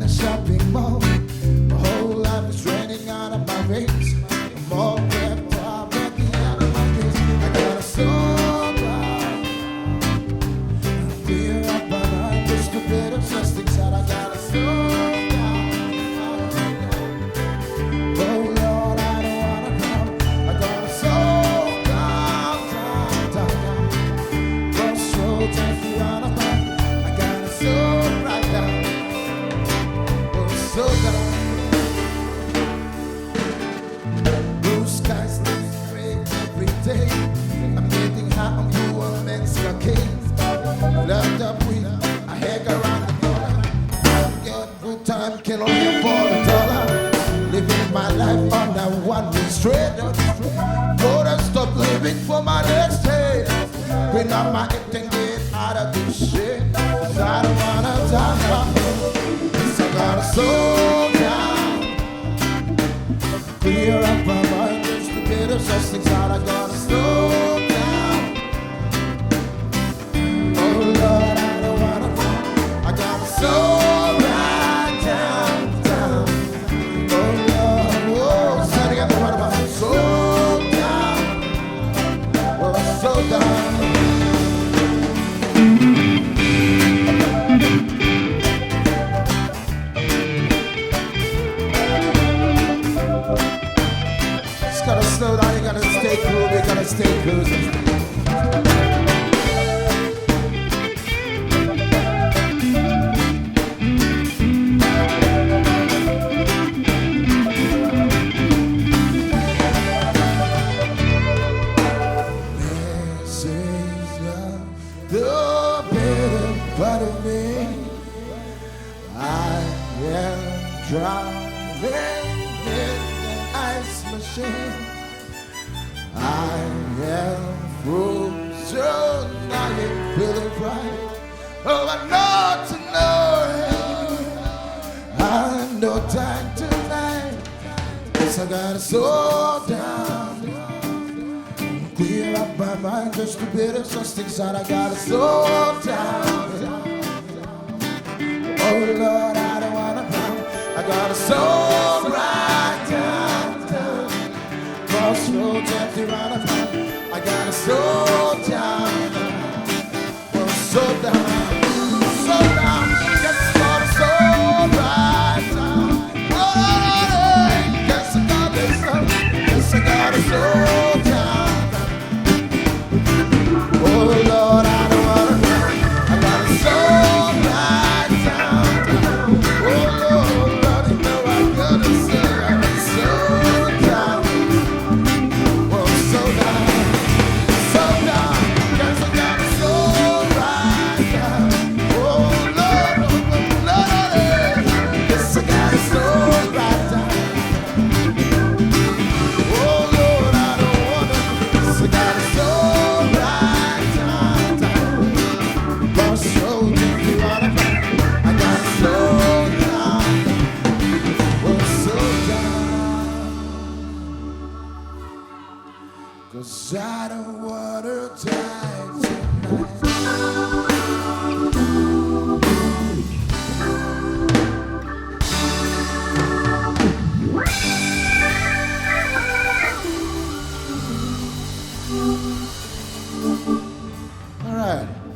a shopping mall. My whole life is raining out of my veins. I'm all wrapped up at the end of my days. I got a soul down. Clear up my mind, just a bit of such things that I got a soul down. Oh Lord, I don't wanna come. I got a soul down, down, down, down. Crossroads and you run about. I got a soul right down. Oh, so down. Blue skies look great every day. I'm getting hot on you, a men's cocaine. Loved up with I hang around the corner. Get good time, can only afford $1. Living my life on that one way straight. Gonna stop living for my next day. Bring up my head and get out of this shit. 'Cause I don't wanna die. So I gotta slow down. Clear up my mind, just a bit of such things that I gotta slow down. Oh Lord, I don't wanna come. I gotta slow right down, down. Oh Lord, whoa, setting up the one about slow down. Oh, slow down. Just gotta slow down, you gotta stay cool, you gotta stay cruising. This is the better part of me. I am drowning in the ice machine. I am frozen, I am feeling bright. Oh, I know tonight, I know time tonight. Guess I gotta slow down. Clear up my mind, just a bit of such things that I gotta slow down. Oh Lord, I don't wanna come. I gotta slow right down, down. Crossroads empty round about. I gotta slow down. Oh, slow down, slow down. Guess I gotta slow right down. Oh, guess I gotta slow. Guess I gotta slow down. Oh Lord, I don't wanna come. I gotta slow right down. Oh Lord, you know I gotta slow down. Oh, slow down, slow down. Guess I gotta slow right down. Oh Lord, oh Lord, guess I gotta slow right down. Oh Lord, I don't wanna. Guess I gotta slow right down. Crossroads if you wanna find. I gotta slow down. Oh, slow down. 'Cause I don't wanna die tonight.